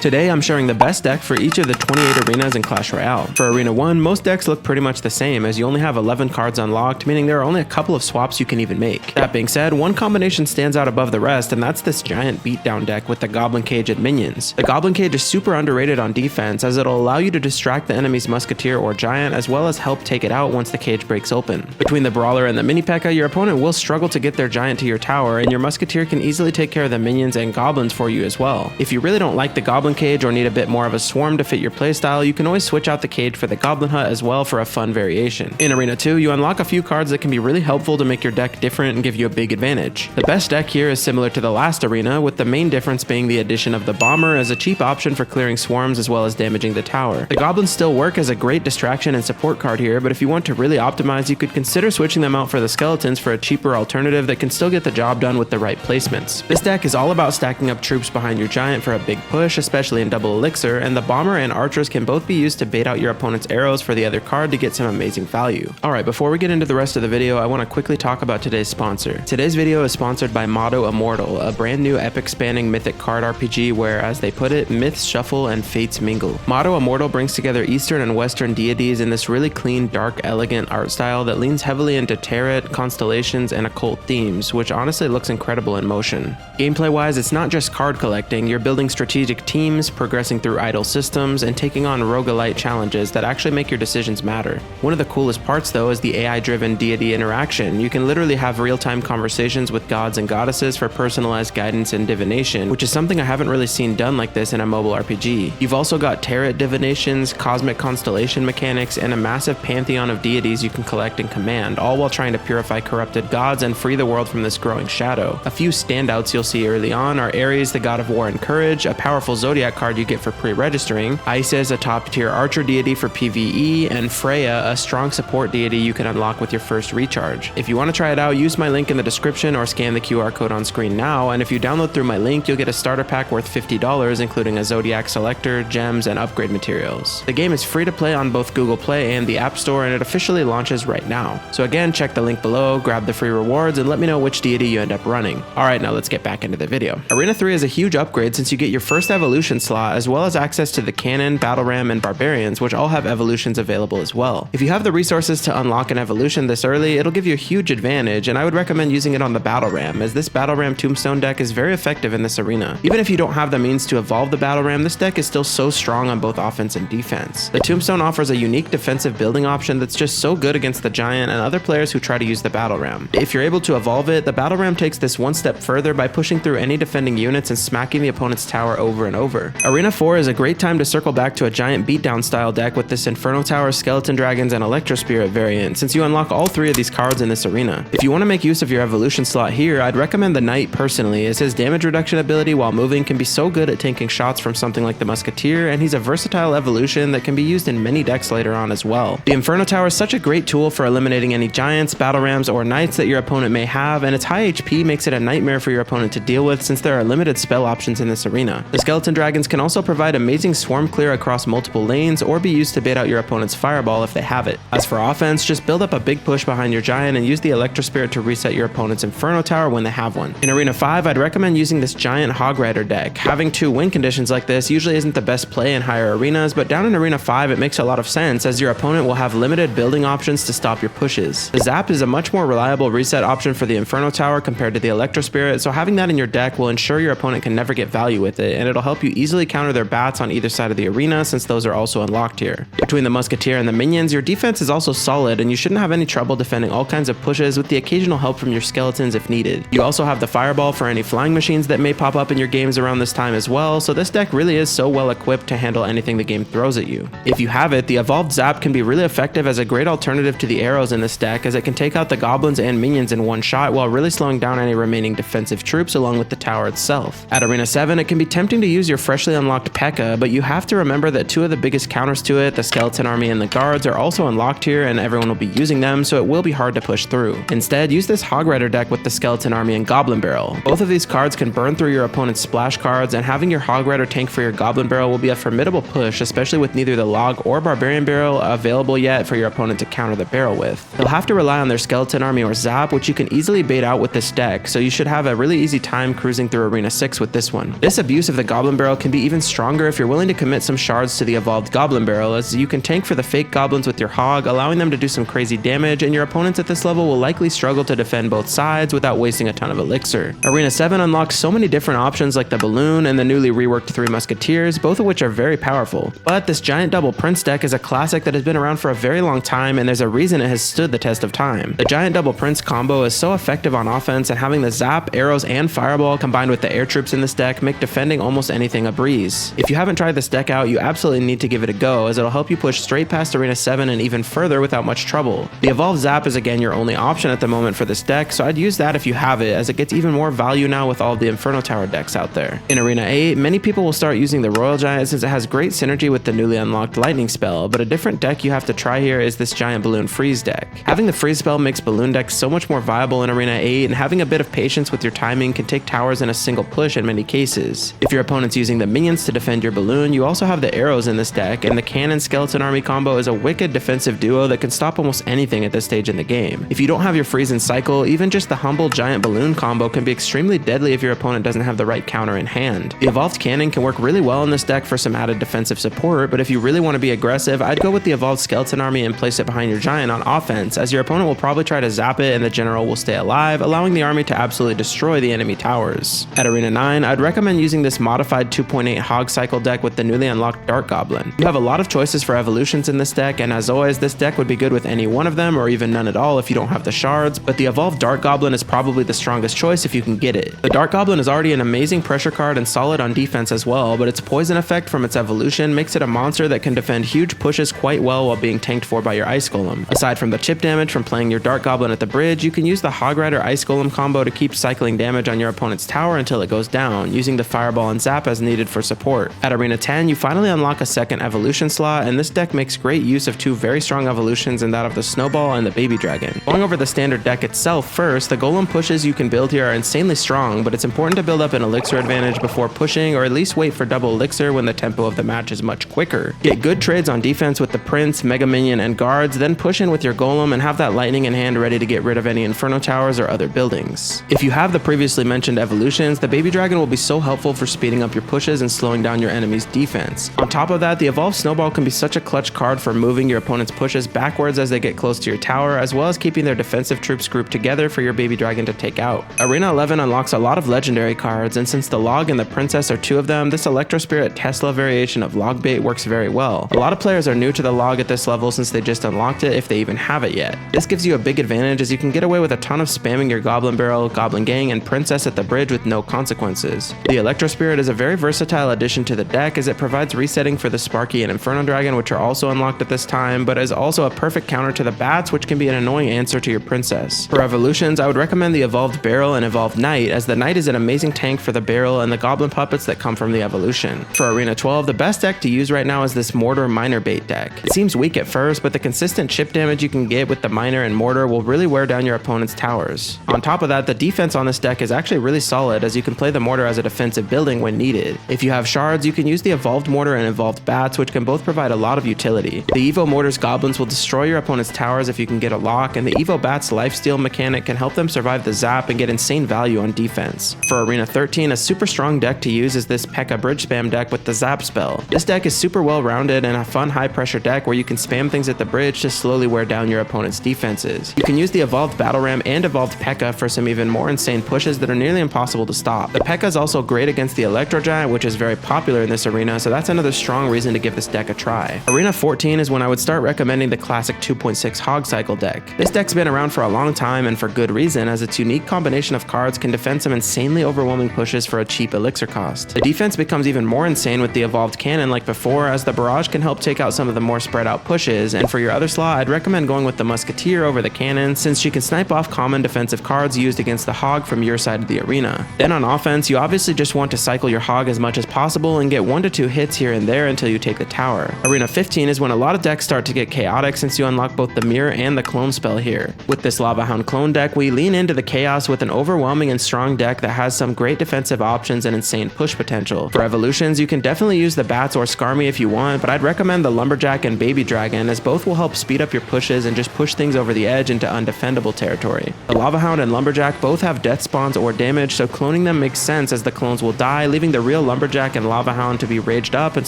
Today I'm showing the best deck for each of the 28 arenas in Clash Royale. For Arena 1, most decks look pretty much the same as you only have 11 cards unlocked, meaning there are only a couple of swaps you can even make. That being said, one combination stands out above the rest, and that's this giant beatdown deck with the Goblin Cage and minions. The Goblin Cage is super underrated on defense as it'll allow you to distract the enemy's musketeer or giant as well as help take it out once the cage breaks open. Between the brawler and the mini P.E.K.K.A, your opponent will struggle to get their giant to your tower, and your musketeer can easily take care of the minions and goblins for you as well. If you really don't like the Goblin Cage or need a bit more of a swarm to fit your playstyle, you can always switch out the cage for the Goblin Hut as well for a fun variation. In Arena 2, you unlock a few cards that can be really helpful to make your deck different and give you a big advantage. The best deck here is similar to the last arena, with the main difference being the addition of the Bomber as a cheap option for clearing swarms as well as damaging the tower. The Goblins still work as a great distraction and support card here, but if you want to really optimize, you could consider switching them out for the Skeletons for a cheaper alternative that can still get the job done with the right placements. This deck is all about stacking up troops behind your giant for a big push, especially in double elixir, and the Bomber and Archers can both be used to bait out your opponent's arrows for the other card to get some amazing value. Alright, before we get into the rest of the video, I want to quickly talk about today's sponsor. Today's video is sponsored by Motto Immortal, a brand new epic spanning mythic card RPG where, as they put it, myths shuffle and fates mingle. Motto Immortal brings together Eastern and Western deities in this really clean, dark, elegant art style that leans heavily into tarot, constellations, and occult themes, which honestly looks incredible in motion. Gameplay-wise, it's not just card collecting, you're building strategic teams, progressing through idle systems, and taking on roguelite challenges that actually make your decisions matter. One of the coolest parts though is the AI-driven deity interaction. You can literally have real-time conversations with gods and goddesses for personalized guidance and divination, which is something I haven't really seen done like this in a mobile RPG. You've also got tarot divinations, cosmic constellation mechanics, and a massive pantheon of deities you can collect and command, all while trying to purify corrupted gods and free the world from this growing shadow. A few standouts you'll see early on are Ares, the god of war and courage, a powerful Zodiac card you get for pre-registering, Isis, a top-tier archer deity for PvE, and Freya, a strong support deity you can unlock with your first recharge. If you want to try it out, use my link in the description or scan the QR code on screen now, and if you download through my link, you'll get a starter pack worth $50, including a Zodiac Selector, gems, and upgrade materials. The game is free to play on both Google Play and the App Store, and it officially launches right now. So again, check the link below, grab the free rewards, and let me know which deity you end up running. Alright, now let's get back into the video. Arena 3 is a huge upgrade since you get your first evolution slot, as well as access to the cannon, battle ram, and barbarians, which all have evolutions available as well. If you have the resources to unlock an evolution this early, it'll give you a huge advantage, and I would recommend using it on the battle ram, as this battle ram tombstone deck is very effective in this arena. Even if you don't have the means to evolve the battle ram, this deck is still so strong on both offense and defense. The tombstone offers a unique defensive building option that's just so good against the giant and other players who try to use the battle ram. If you're able to evolve it, the battle ram takes this one step further by pushing through any defending units and smacking the opponent's tower over and over. Arena 4 is a great time to circle back to a giant beatdown style deck with this Inferno Tower, Skeleton Dragons, and Electro Spirit variant, since you unlock all three of these cards in this arena. If you want to make use of your evolution slot here, I'd recommend the Knight personally, as his damage reduction ability while moving can be so good at tanking shots from something like the Musketeer, and he's a versatile evolution that can be used in many decks later on as well. The Inferno Tower is such a great tool for eliminating any giants, battle rams, or knights that your opponent may have, and its high HP makes it a nightmare for your opponent to deal with since there are limited spell options in this arena. The Skeleton Dragons can also provide amazing swarm clear across multiple lanes or be used to bait out your opponent's fireball if they have it. As for offense, just build up a big push behind your giant and use the Electro Spirit to reset your opponent's Inferno Tower when they have one. In Arena 5, I'd recommend using this giant Hog Rider deck. Having two win conditions like this usually isn't the best play in higher arenas, but down in Arena 5 it makes a lot of sense as your opponent will have limited building options to stop your pushes. The Zap is a much more reliable reset option for the Inferno Tower compared to the Electro Spirit, so having that in your deck will ensure your opponent can never get value with it, and it'll help you easily counter their bats on either side of the arena since those are also unlocked here. Between the Musketeer and the minions, your defense is also solid and you shouldn't have any trouble defending all kinds of pushes with the occasional help from your skeletons if needed. You also have the Fireball for any flying machines that may pop up in your games around this time as well, so this deck really is so well equipped to handle anything the game throws at you. If you have it, the Evolved Zap can be really effective as a great alternative to the arrows in this deck, as it can take out the goblins and minions in one shot while really slowing down any remaining defensive troops along with the tower itself. At Arena 7, it can be tempting to use your freshly unlocked P.E.K.K.A, but you have to remember that two of the biggest counters to it, the Skeleton Army and the Guards, are also unlocked here and everyone will be using them, so it will be hard to push through. Instead, use this Hog Rider deck with the Skeleton Army and Goblin Barrel. Both of these cards can burn through your opponent's splash cards, and having your Hog Rider tank for your Goblin Barrel will be a formidable push, especially with neither the Log or Barbarian Barrel available yet for your opponent to counter the barrel with. They'll have to rely on their Skeleton Army or Zap, which you can easily bait out with this deck, so you should have a really easy time cruising through Arena 6 with this one. This abuse of the Goblin Barrel Barrel can be even stronger if you're willing to commit some shards to the evolved Goblin Barrel, as you can tank for the fake goblins with your Hog, allowing them to do some crazy damage, and your opponents at this level will likely struggle to defend both sides without wasting a ton of elixir. Arena 7 unlocks so many different options like the Balloon and the newly reworked 3 Musketeers, both of which are very powerful. But this giant double Prince deck is a classic that has been around for a very long time, and there's a reason it has stood the test of time. The giant double Prince combo is so effective on offense, and having the Zap, Arrows, and Fireball combined with the air troops in this deck make defending almost anything a breeze. If you haven't tried this deck out, you absolutely need to give it a go, as it'll help you push straight past Arena 7 and even further without much trouble. The Evolved Zap is again your only option at the moment for this deck, so I'd use that if you have it, as it gets even more value now with all the Inferno Tower decks out there. In Arena 8, many people will start using the Royal Giant since it has great synergy with the newly unlocked Lightning spell, but a different deck you have to try here is this Giant Balloon Freeze deck. Having the Freeze spell makes Balloon decks so much more viable in Arena 8, and having a bit of patience with your timing can take towers in a single push in many cases. If your opponent's using the minions to defend your Balloon, you also have the arrows in this deck, and the Cannon Skeleton Army combo is a wicked defensive duo that can stop almost anything at this stage in the game. If you don't have your Freeze and Cycle, even just the humble Giant Balloon combo can be extremely deadly if your opponent doesn't have the right counter in hand. The Evolved Cannon can work really well in this deck for some added defensive support, but if you really want to be aggressive, I'd go with the Evolved Skeleton Army and place it behind your Giant on offense, as your opponent will probably try to zap it and the general will stay alive, allowing the army to absolutely destroy the enemy towers. At Arena 9, I'd recommend using this modified 2.8 Hog Cycle deck with the newly unlocked Dark Goblin. You have a lot of choices for evolutions in this deck, and as always, this deck would be good with any one of them or even none at all if you don't have the shards, but the Evolved Dark Goblin is probably the strongest choice if you can get it. The Dark Goblin is already an amazing pressure card and solid on defense as well, but its poison effect from its evolution makes it a monster that can defend huge pushes quite well while being tanked for by your Ice Golem. Aside from the chip damage from playing your Dark Goblin at the bridge, you can use the Hog Rider Ice Golem combo to keep cycling damage on your opponent's tower until it goes down, using the Fireball and Zap as needed for support. At Arena 10, you finally unlock a second evolution slot, and this deck makes great use of 2 very strong evolutions in that of the Snowball and the Baby Dragon. Going over the standard deck itself first, the Golem pushes you can build here are insanely strong, but it's important to build up an elixir advantage before pushing, or at least wait for double elixir when the tempo of the match is much quicker. Get good trades on defense with the Prince, Mega Minion, and guards, then push in with your Golem and have that lightning in hand ready to get rid of any Inferno Towers or other buildings. If you have the previously mentioned evolutions, the Baby Dragon will be so helpful for speeding up your pushes and slowing down your enemy's defense. On top of that, the Evolved Snowball can be such a clutch card for moving your opponent's pushes backwards as they get close to your tower, as well as keeping their defensive troops grouped together for your Baby Dragon to take out. Arena 11 unlocks a lot of legendary cards, and since the Log and the Princess are 2 of them, this Electro Spirit Tesla variation of Log Bait works very well. A lot of players are new to the Log at this level since they just unlocked it if they even have it yet. This gives you a big advantage as you can get away with a ton of spamming your Goblin Barrel, Goblin Gang, and Princess at the bridge with no consequences. The Electro Spirit is a very versatile addition to the deck as it provides resetting for the Sparky and Inferno Dragon, which are also unlocked at this time, but is also a perfect counter to the Bats, which can be an annoying answer to your Princess. For evolutions, I would recommend the Evolved Barrel and Evolved Knight, as the Knight is an amazing tank for the barrel and the Goblin Puppets that come from the evolution. For Arena 12, the best deck to use right now is this Mortar Miner Bait deck. It seems weak at first, but the consistent chip damage you can get with the Miner and Mortar will really wear down your opponent's towers. On top of that, the defense on this deck is actually really solid, as you can play the Mortar as a defensive building when needed. If you have shards, you can use the Evolved Mortar and Evolved Bats, which can both provide a lot of utility. The Evo Mortar's Goblins will destroy your opponent's towers if you can get a lock, and the Evo Bats lifesteal mechanic can help them survive the zap and get insane value on defense. For Arena 13, a super strong deck to use is this P.E.K.K.A. Bridge Spam deck with the Zap spell. This deck is super well rounded and a fun high pressure deck where you can spam things at the bridge to slowly wear down your opponent's defenses. You can use the Evolved Battle Ram and Evolved P.E.K.K.A. for some even more insane pushes that are nearly impossible to stop. The P.E.K.K.A. is also great against the Electro Giant, which is very popular in this arena, so that's another strong reason to give this deck a try. Arena 14 is when I would start recommending the classic 2.6 Hog Cycle deck. This deck's been around for a long time and for good reason, as its unique combination of cards can defend some insanely overwhelming pushes for a cheap elixir cost. The defense becomes even more insane with the Evolved Cannon like before, as the Barrage can help take out some of the more spread out pushes, and for your other slot, I'd recommend going with the Musketeer over the Cannon, since she can snipe off common defensive cards used against the Hog from your side of the arena. Then on offense, you obviously just want to cycle your Hog as much as possible and get 1 to 2 hits here and there until you take the tower. Arena 15 is when a lot of decks start to get chaotic since you unlock both the Mirror and the Clone spell here. With this Lava Hound Clone deck, we lean into the chaos with an overwhelming and strong deck that has some great defensive options and insane push potential. For evolutions, you can definitely use the Bats or Skarmy if you want, but I'd recommend the Lumberjack and Baby Dragon, as both will help speed up your pushes and just push things over the edge into undefendable territory. The Lava Hound and Lumberjack both have death spawns or damage, so cloning them makes sense as the clones will die, leaving the real real Lumberjack and Lava Hound to be raged up and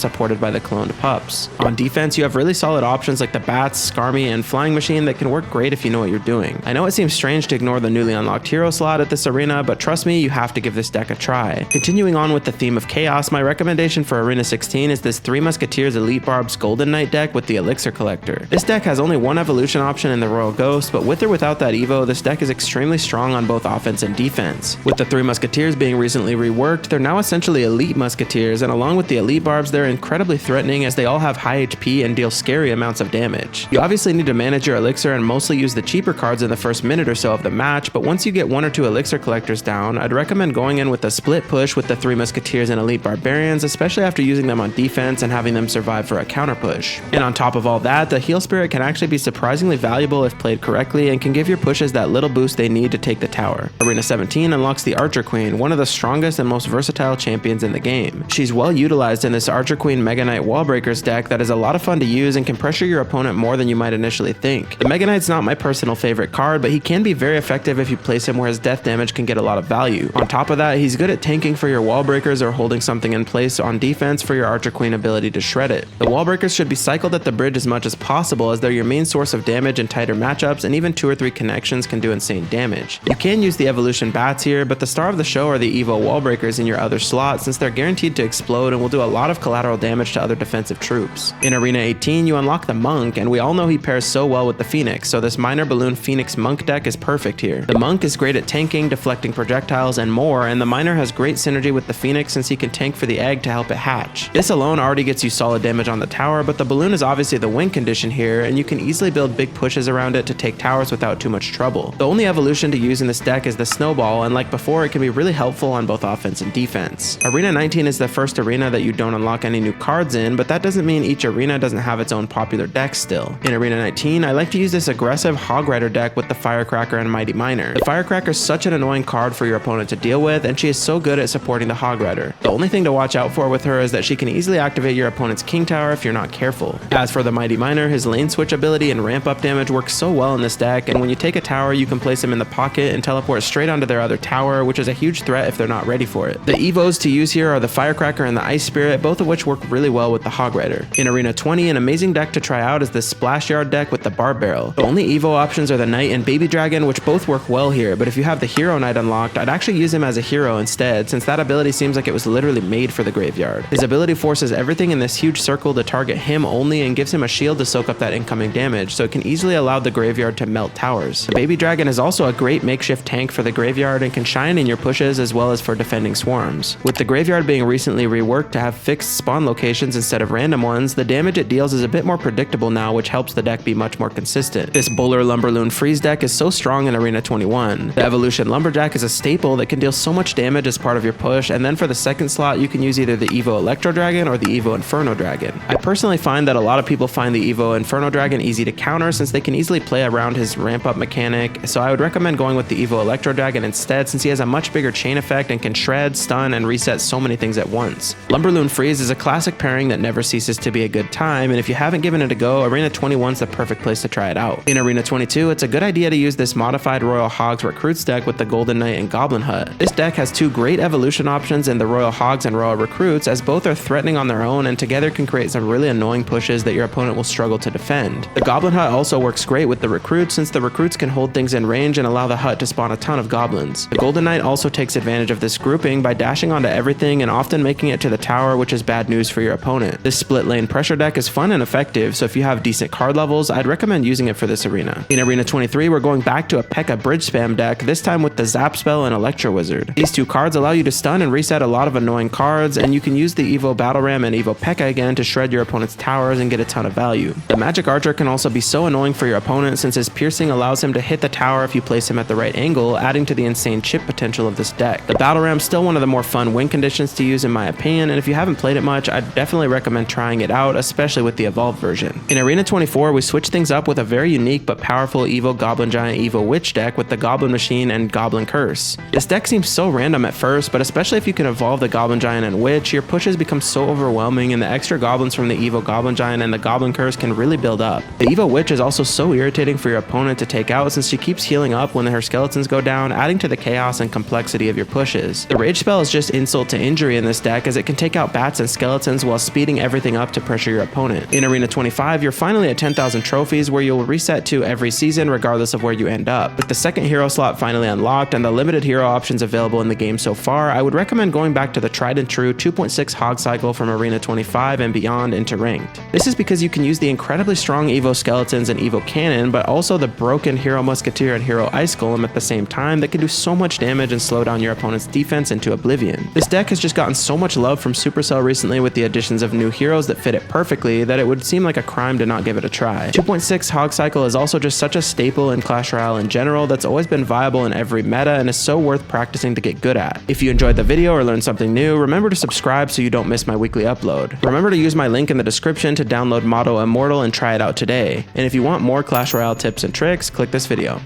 supported by the cloned pups. On defense, you have really solid options like the Bats, Skarmy, and Flying Machine that can work great if you know what you're doing. I know it seems strange to ignore the newly unlocked hero slot at this arena, but trust me, you have to give this deck a try. Continuing on with the theme of chaos, my recommendation for Arena 16 is this Three Musketeers Elite Barb's Golden Knight deck with the Elixir Collector. This deck has only one evolution option in the Royal Ghost, but with or without that Evo, this deck is extremely strong on both offense and defense. With the Three Musketeers being recently reworked, they're now essentially Elite Musketeers, and along with the Elite Barbs, they're incredibly threatening as they all have high HP and deal scary amounts of damage. You obviously need to manage your Elixir and mostly use the cheaper cards in the first minute or so of the match, but once you get one or two Elixir Collectors down, I'd recommend going in with a split push with the Three Musketeers and Elite Barbarians, especially after using them on defense and having them survive for a counter push. And on top of all that, the Heal Spirit can actually be surprisingly valuable if played correctly and can give your pushes that little boost they need to take the tower. Arena 17 unlocks the Archer Queen, one of the strongest and most versatile champions in the game. She's well utilized in this Archer Queen Mega Knight Wallbreakers deck that is a lot of fun to use and can pressure your opponent more than you might initially think. The Mega Knight's not my personal favorite card, but he can be very effective if you place him where his death damage can get a lot of value. On top of that, he's good at tanking for your Wallbreakers or holding something in place on defense for your Archer Queen ability to shred it. The Wallbreakers should be cycled at the bridge as much as possible as they're your main source of damage in tighter matchups, and even 2 or 3 connections can do insane damage. You can use the Evolution Bats here, but the star of the show are the Evo Wallbreakers in your other slot since they're guaranteed to explode and will do a lot of collateral damage to other defensive troops. In Arena 18, you unlock the Monk, and we all know he pairs so well with the Phoenix, so this Minor Balloon Phoenix Monk deck is perfect here. The Monk is great at tanking, deflecting projectiles, and more, and the Minor has great synergy with the Phoenix since he can tank for the egg to help it hatch. This alone already gets you solid damage on the tower, but the Balloon is obviously the win condition here, and you can easily build big pushes around it to take towers without too much trouble. The only evolution to use in this deck is the Snowball, and like before, it can be really helpful on both offense and defense. Arena 19 is the first arena that you don't unlock any new cards in, but that doesn't mean each arena doesn't have its own popular deck still. In Arena 19, I like to use this aggressive Hog Rider deck with the Firecracker and Mighty Miner. The Firecracker is such an annoying card for your opponent to deal with, and she is so good at supporting the Hog Rider. The only thing to watch out for with her is that she can easily activate your opponent's King Tower if you're not careful. As for the Mighty Miner, his lane switch ability and ramp up damage works so well in this deck, and when you take a tower, you can place him in the pocket and teleport straight onto their other tower, which is a huge threat if they're not ready for it. The Evos to use here are the Firecracker and the Ice Spirit, both of which work really well with the Hog Rider. In Arena 20, an amazing deck to try out is the Splash Yard deck with the Barb Barrel. The only Evo options are the Knight and Baby Dragon, which both work well here, but if you have the Hero Knight unlocked, I'd actually use him as a hero instead, since that ability seems like it was literally made for the graveyard. His ability forces everything in this huge circle to target him only and gives him a shield to soak up that incoming damage, so it can easily allow the graveyard to melt towers. The Baby Dragon is also a great makeshift tank for the graveyard and can shine in your pushes as well as for defending swarms. With the graveyard being recently reworked to have fixed spawn locations instead of random ones, the damage it deals is a bit more predictable now, which helps the deck be much more consistent. This Bowler Lumberloon Freeze deck is so strong in Arena 21. The Evolution Lumberjack is a staple that can deal so much damage as part of your push, and then for the second slot you can use either the Evo Electro Dragon or the Evo Inferno Dragon. I personally find that a lot of people find the Evo Inferno Dragon easy to counter since they can easily play around his ramp up mechanic, so I would recommend going with the Evo Electro Dragon instead since he has a much bigger chain effect and can shred, stun, and reset so many things at once. Lumberloon Freeze is a classic pairing that never ceases to be a good time, and if you haven't given it a go, Arena 21 is the perfect place to try it out. In Arena 22, it's a good idea to use this modified Royal Hogs Recruits deck with the Golden Knight and Goblin Hut. This deck has two great evolution options in the Royal Hogs and Royal Recruits, as both are threatening on their own and together can create some really annoying pushes that your opponent will struggle to defend. The Goblin Hut also works great with the Recruits since the Recruits can hold things in range and allow the hut to spawn a ton of goblins. The Golden Knight also takes advantage of this grouping by dashing onto everything and often making it to the tower, which is bad news for your opponent. This split lane pressure deck is fun and effective, so if you have decent card levels, I'd recommend using it for this arena. In Arena 23, we're going back to a P.E.K.K.A. bridge spam deck, this time with the Zap Spell and Electro Wizard. These two cards allow you to stun and reset a lot of annoying cards, and you can use the Evo Battle Ram and Evo P.E.K.K.A. again to shred your opponent's towers and get a ton of value. The Magic Archer can also be so annoying for your opponent since his piercing allows him to hit the tower if you place him at the right angle, adding to the insane chip potential of this deck. The Battle Ram's still one of the more fun win conditions to use in my opinion, and if you haven't played it much, I'd definitely recommend trying it out, especially with the evolved version. In Arena 24, we switch things up with a very unique but powerful Evo Goblin Giant Evo Witch deck with the Goblin Machine and Goblin Curse. This deck seems so random at first, but especially if you can evolve the Goblin Giant and Witch, your pushes become so overwhelming and the extra goblins from the Evo Goblin Giant and the Goblin Curse can really build up. The Evo Witch is also so irritating for your opponent to take out since she keeps healing up when her skeletons go down, adding to the chaos and complexity of your pushes. The Rage spell is just insult to to injury in this deck, as it can take out bats and skeletons while speeding everything up to pressure your opponent. In Arena 25, you're finally at 10,000 trophies, where you'll reset to every season regardless of where you end up. With the second hero slot finally unlocked and the limited hero options available in the game so far, I would recommend going back to the tried and true 2.6 hog cycle from Arena 25 and beyond into ranked. This is because you can use the incredibly strong Evo Skeletons and Evo Cannon, but also the broken Hero Musketeer and Hero Ice Golem at the same time that can do so much damage and slow down your opponent's defense into oblivion. This deck has just gotten so much love from Supercell recently with the additions of new heroes that fit it perfectly that it would seem like a crime to not give it a try. 2.6 hog cycle is also just such a staple in Clash Royale in general that's always been viable in every meta and is so worth practicing to get good at. If you enjoyed the video or learned something new, remember to subscribe so you don't miss my weekly upload. Remember to use my link in the description to download Motto Immortal and try it out today. And if you want more Clash Royale tips and tricks, click this video.